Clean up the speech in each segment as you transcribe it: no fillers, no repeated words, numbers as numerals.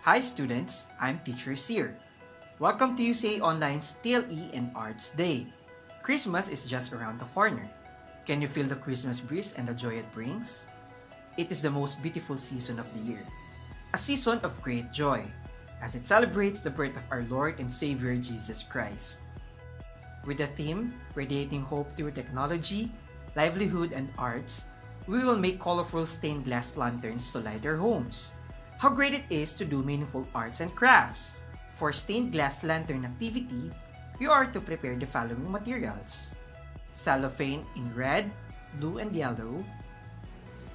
Hi students, I'm Teacher Seer. Welcome to UCA Online's TLE and Arts Day. Christmas is just around the corner. Can you feel the Christmas breeze and the joy it brings? It is the most beautiful season of the year. A season of great joy, as it celebrates the birth of our Lord and Savior Jesus Christ. With the theme, Radiating Hope Through Technology, Livelihood and Arts, we will make colorful stained glass lanterns to light our homes. How great it is to do meaningful arts and crafts! For stained glass lantern activity, you are to prepare the following materials: cellophane in red, blue, and yellow,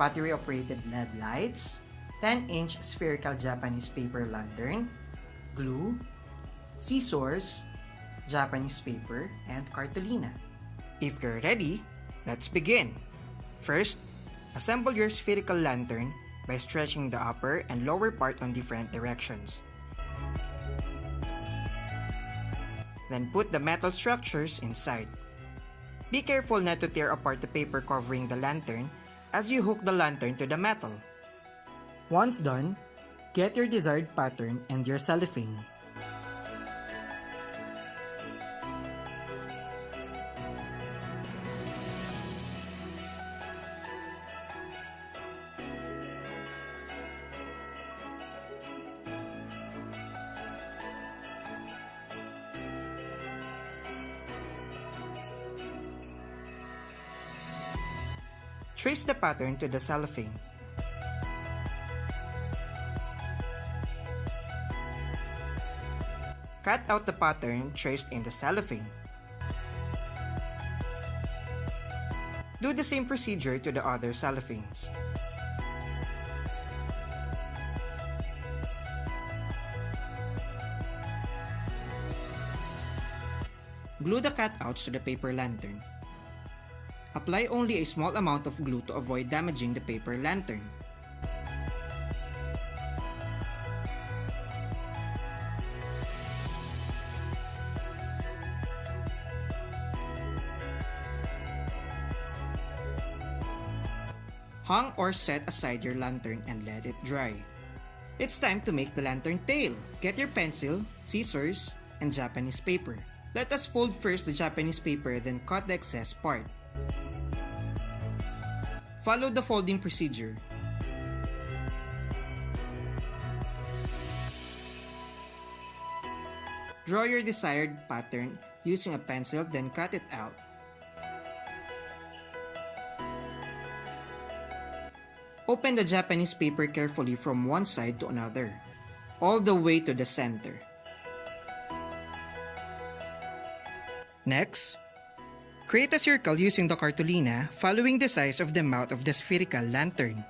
battery-operated LED lights, 10-inch spherical Japanese paper lantern, glue, scissors, Japanese paper, and cartolina. If you're ready, let's begin! First, assemble your spherical lantern by stretching the upper and lower part on different directions. Then put the metal structures inside. Be careful not to tear apart the paper covering the lantern as you hook the lantern to the metal. Once done, get your desired pattern and your cellophane. Trace the pattern to the cellophane. Cut out the pattern traced in the cellophane. Do the same procedure to the other cellophanes. Glue the cutouts to the paper lantern. Apply only a small amount of glue to avoid damaging the paper lantern. Hang or set aside your lantern and let it dry. It's time to make the lantern tail. Get your pencil, scissors, and Japanese paper. Let us fold first the Japanese paper, then cut the excess part. Follow the folding procedure. Draw your desired pattern using a pencil, then cut it out. Open the Japanese paper carefully from one side to another, all the way to the center. Next, create a circle using the cartolina following the size of the mouth of the spherical lantern.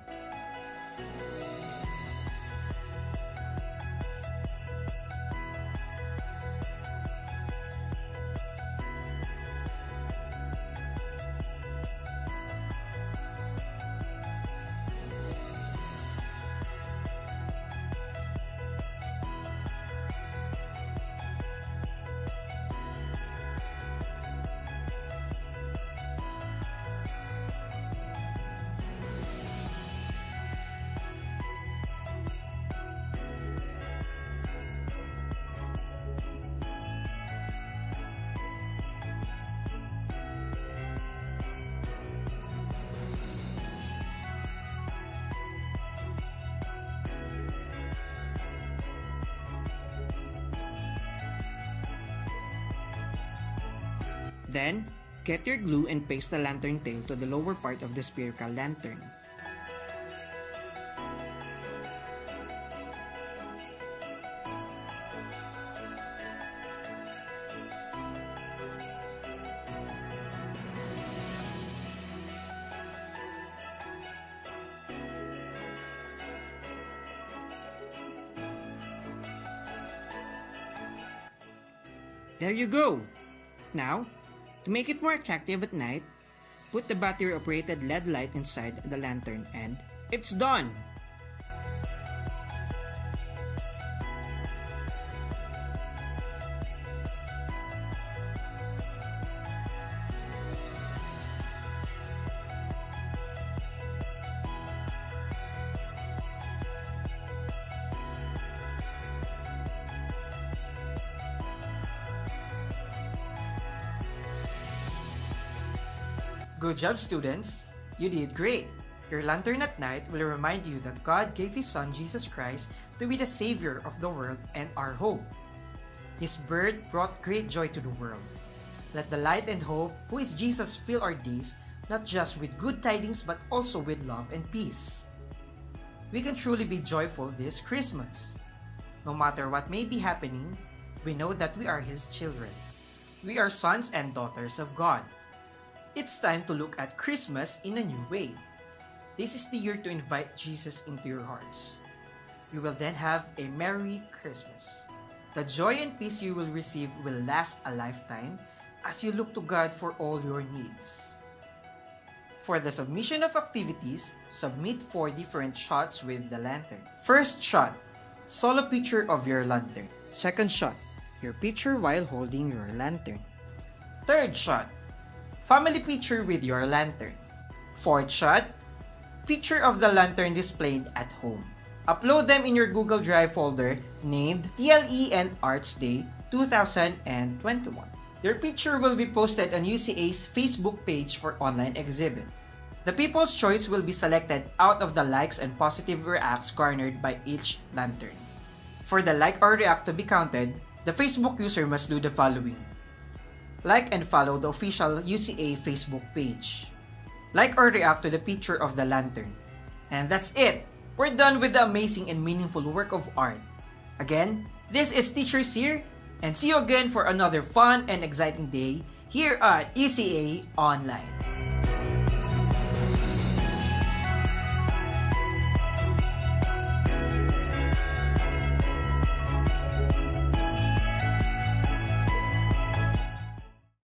Then, get your glue and paste the lantern tail to the lower part of the spherical lantern. There you go! Now, to make it more attractive at night, put the battery-operated LED light inside the lantern and it's done! Good job, students! You did great! Your lantern at night will remind you that God gave His Son Jesus Christ to be the Savior of the world and our hope. His birth brought great joy to the world. Let the light and hope, who is Jesus, fill our days, not just with good tidings but also with love and peace. We can truly be joyful this Christmas. No matter what may be happening, we know that we are His children. We are sons and daughters of God. It's time to look at Christmas in a new way. This is the year to invite Jesus into your hearts. You will then have a Merry Christmas. The joy and peace you will receive will last a lifetime as you look to God for all your needs. For the submission of activities, submit 4 different shots with the lantern. First shot, solo picture of your lantern. Second shot, your picture while holding your lantern. Third shot, family picture with your lantern. Fourth shot, picture of the lantern displayed at home. Upload them in your Google Drive folder named TLE and Arts Day 2021. Your picture will be posted on UCA's Facebook page for online exhibit. The people's choice will be selected out of the likes and positive reacts garnered by each lantern. For the like or react to be counted, the Facebook user must do the following. Like and follow the official UCA Facebook page. Like or react to the picture of the lantern. And that's it! We're done with the amazing and meaningful work of art. Again, this is Teacher Seer, and see you again for another fun and exciting day here at UCA Online.